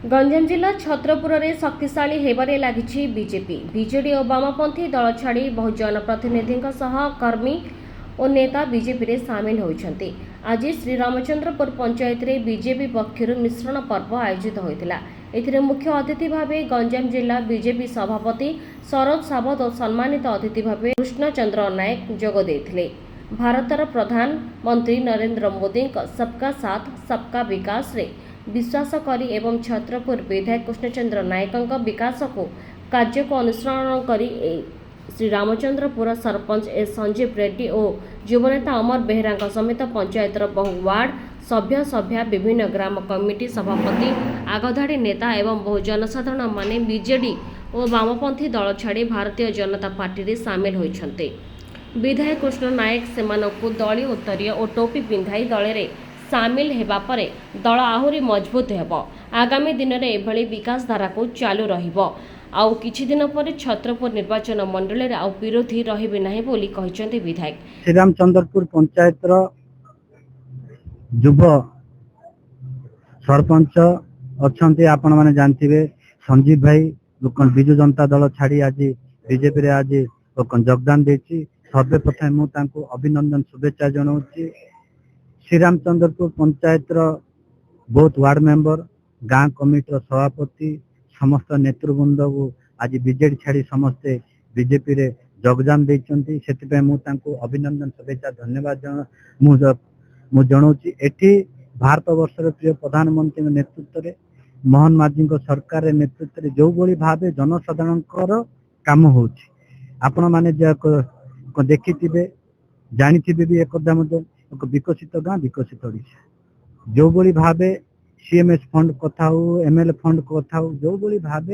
गंजाम जिला छत्रपुर में शक्तिशाली हेबारे लगी बीजेपी बीजेडी और वामपंथी दल छाड़ी बहु जनप्रतिनिधि कर्मी और नेता बीजेपी रे सामिल होती। आज श्रीरामचंद्रपुर पंचायत रे बीजेपी पक्षर मिश्रण पर्व आयोजित होता। एथिरे मुख्य अतिथि भाव गंजाम जिला बीजेपी सभापति सरोज सावत और सम्मानित अतिथि भाव कृष्णचंद्र नायक जोग देथिले। भारतर प्रधानमंत्री नरेंद्र मोदी सबका साथ सबका विकास रे विश्वास करी एवं छत्रपुर विधायक कृष्णचंद्र नायक विकास को कार्य को अनुसरण करी श्रीरामचंद्रपुर सरपंच एस संजीव रेड्डी और युवनेता अमर बेहरा समेत पंचायतर बहु वार्ड सभ्य सभ्या विभिन्न ग्राम कमिटी सभापति आगधाड़ी नेता एवं बहु जनसाधारण माने बीजेडी और वामपंथी दल छाड़ी भारतीय जनता पार्टी रे सामिल होइछन्ते। विधायक कृष्ण नायक सेमानकु दली उत्तरीय और टोपी पिंधाई दल रे सामिल हेबा परे दल आहुरी मजबूत हेब। आगामी दिन में एभली विकास धारा को चालू रहिबो। आउ किछि दिन पर छत्रपुर निर्वाचन मंडल रे आउ विरोधी रहिबे नाही बोली कहिसंते विधायक। श्रीरामचंद्रपुर पंचायत युव सरपंच अच्छे आपण मैंने जानते संजीव भाई विजु जनता दल छाड़ी आज बीजेपी रे आज योगदान देछि। सर्वप्रथम मुझे अभिनंदन शुभेच्छा जनाऊँगी। श्रीरामचंद्रपुर पंचायत बहुत वार्ड मेंबर गाँ कमिटी सभापति समस्त नेतृवृंद को आज बीजेडी छाड़ी समस्ते बीजेपी रे योगदान देइछन्ति। सेतिपय मु तांको अभिनंदन शुभेच्छा धन्यवाद जनाऊँगी। एठी भारत वर्षर प्रिय प्रधानमंत्री नेतृत्व रे मोहन माझी सरकार नेतृत्व जो भली भाव जनसाधारण काम होछि आपण माने देखिथिबे जानिथिबे भी एक विकसित गाँ विकसित ओडिशा जो भली भाव सीएमएस फंड कथा हो एमएलए फंड कथा हो जो भली भाव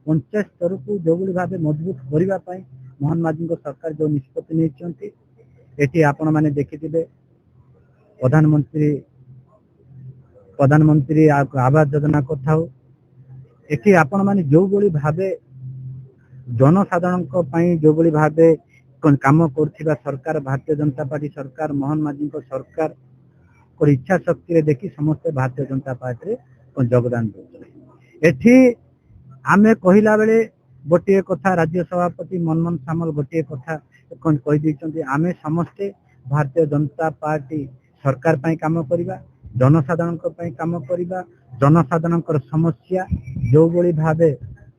पंचायत स्तर को जो भली भाव मजबूत करने मोहन माझी सरकार जो निष्पत्ति नहीं एटी आपण माने देखिथिबे प्रधानमंत्री आवास योजना कथा हो एटी आपण माने जो भली भाव जनसाधारण जो भली भाव काम कर सरकार भारतीय जनता पार्टी सरकार मोहन माझी सरकार को इच्छा शक्ति देखी समस्त भारतीय जनता पार्टी रे योगदान एठी आमे कहिला बेले गोटे कथा राज्य सभापति मनमोहन सामल गोटे कथा कहि दैछन्ति आमे समस्ते भारतीय जनता पार्टी सरकार पई काम करिबा जनसाधारण काम करिबा जनसाधारण समस्या जो भली भावे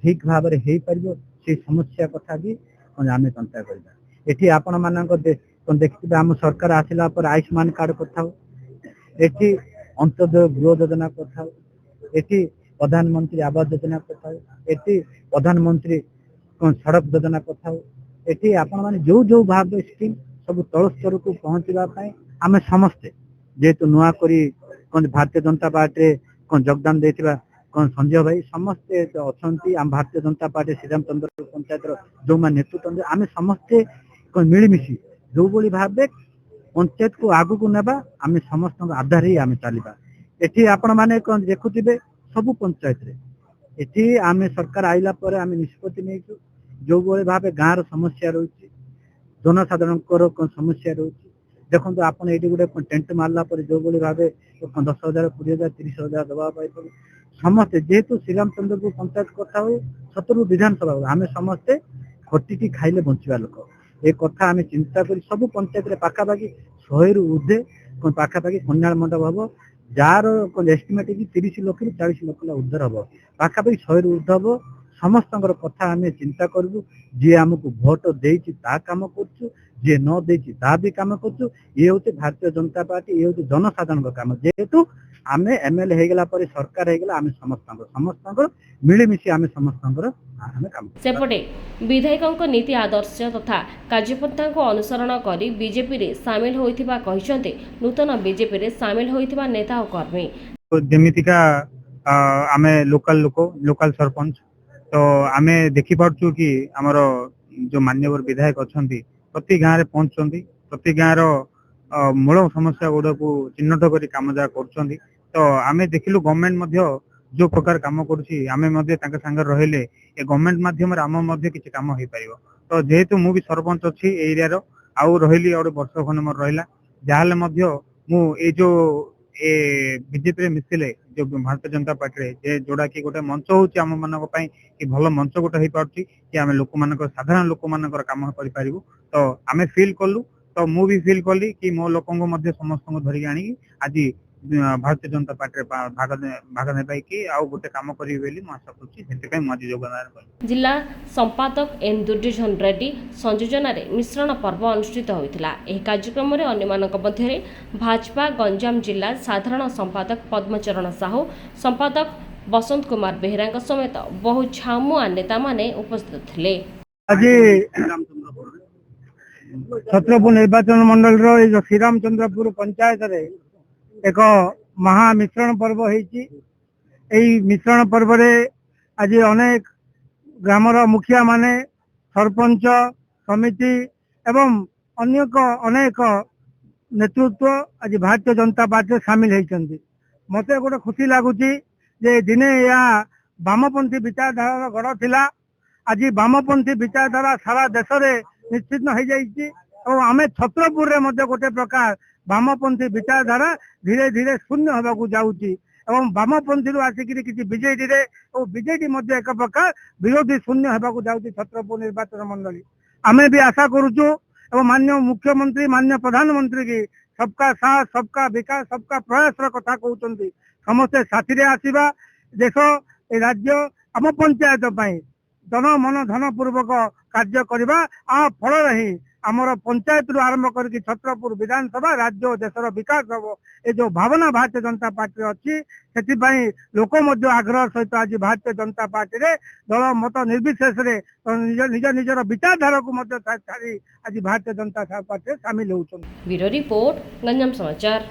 ठीक भाव रे हेई परिबो से समस्या कथा भी आमे चिंता करिबा। एठी आपण मानक देखिबे आम सरकार आसिला पर आयुष्मान कार्ड कथा एठी अंत्योदय गृह योजना कथा एठी प्रधानमंत्री आवास योजना कथा एठी प्रधानमंत्री सड़क योजना कथा एठी आपण माने जो जो भाव स्कीम सब तल स्तर को पहुंचवा पाए आमे समस्ते जेतु नुआ करी भारतीय जनता पार्टी योगदान देथिबा संजय भाई समस्ते अच्छा आम भारतीय जनता पार्टी श्रीरामचंद्रपुर पंचायत जो मान नेतृत्व आम समस्ते मिलमिशी जो भली भाव पंचायत को आगु को नेबा आम समस्त आधार ही आम चलवा। एठी आपण माने देखुथिबे सबु पंचायत रे एठी आम सरकार आइला पर आम निष्पत्ति नहीं जो भली भाव गाँव समस्या रही जनसाधारण समस्या रही देखो आपड़ ये गोटे टेंट मारला पर जो भली भाव 10,000 20,000 30,000 दवा समस्ते जेहेतु श्रीरामचंद्रपुर पंचायत कथा हो छत्रपुर विधानसभा आम समस्ते खटिकी खाइले बंचवा लोक ए कथा आम चिंता कर सब पंचायत रे पाखापाखि 100 रु ऊर्धे पाखापाखि कन्या मंडप हम जार एस्टिमेट 30 लाख रु 40 लाख उद्धार हम पाखापाखि 100 रु ऊर्ध हम समस्त कथा आम चिंता करूँ जी आमको भोट देती काम कर जी न देती भी काम कर ये हूँ भारतीय जनता पार्टी ये हूँ जनसाधारण काम जेहेतु आम एमएलए होगला सरकार होगला आम समस्त मिलमिशी आम समस्त काम सेपटे विधायक नीति आदर्श तथा कार्यपंथा को अनुसरण कर बीजेपी रे सामिल होइथिबा कहिसंते नूतन बीजेपी रे सामिल होइथिबा नेता और कर्मी जेमितिका आम लोकल सरपंच तो आम देखी पार्छु कि आमर जो मान्यवर विधायक अच्छा प्रति गाँव में पहुंचती प्रति गाँव मूल समस्या गुड़ा को चिन्हट कर कम जहाँ कर तो आम देखिलु गवर्नमेंट जो प्रकार कम कर रहिले गवर्नमेंट माध्यम आम किसी कम हो पार तो जेहेतु मुझे सरपंच अच्छी एरिया आउ रही और वर्ष खंड मोर रहा जहाँ जो बीजेपी मिसिले जो भारतीय जनता पार्टी जे जोड़ा कि गोटे मंच होची आम मानक पई कि भल मंच गोटे हो पाउची कि आमे लोक मानकर साधारण लोक मानकर काम करि पारिबु तो आमे फील कलु तो मु भी फील कली कि मो लोकंग मध्य समस्त धरिक आनी आज भारतीय जनता पार्टी भाग ने कि आउ गोटे काम करी बेली मु आशा करछि सेते मु आज योगदान करी। जिला संपादक एन दुर्योधन रेड्डी संयोजन मिश्रण पर्व अनुष्ठित होता। यह कार्यक्रम में अन्य मध्य भाजपा गंजाम जिला साधारण संपादक पद्मचरण साहू संपादक बसंत कुमार बेहरा समेत बहु छामुआ नेता माने उपस्थित थे। आज छत्रपुर निर्वाचन मंडल रो श्रीरामचंद्रपुर पंचायत रे एक महा मिश्रण पर्व होईची। मिश्रण पर्व रे आज अनेक ग्रामर मुखिया माने सरपंच समिति एवं अनेक नेतृत्व आज भारतीय जनता पार्टी सामिल होती। मते गोटे खुशी लगुच जे दिने या वामपंथी विचारधारा गढ़ थिला आज वामपंथी विचारधारा सारा देश में निश्चित हो जाइए और आम छत्रपुर रे मध्य गोटे प्रकार वामपंथी विचारधारा धीरे धीरे शून्य होगा जाऊँगी और वामपंथी आसिक किसी बीजेडी रे और बीजेडी मध्य एक प्रकार विरोधी शून्य होगा जाऊँगी छत्रपुर निर्वाचन मंडली। आमे भी आशा करुचु और माननीय मुख्यमंत्री माननीय प्रधानमंत्री की सबका साथ सबका विकास सबका प्रयास कथा कहते समस्ते साथी रे आसीबा देश ए राज्य आम पंचायत पाई जन मन धन पूर्वक कार्य करवा आ फल ही आमर पंचायत रु आरंभ करके छत्रपुर विधानसभा राज्य और देशर विकास हम ये जो भावना भारतीय जनता पार्टी अच्छी से लोक आग्रह सहित आज भारतीय जनता पार्टी रे दल मत निर्विशेष निज निजर विचारधारा को छाड़ी आज भारतीय जनता पार्टी सामिल होती। ब्यूरो रिपोर्ट गंजाम समाचार।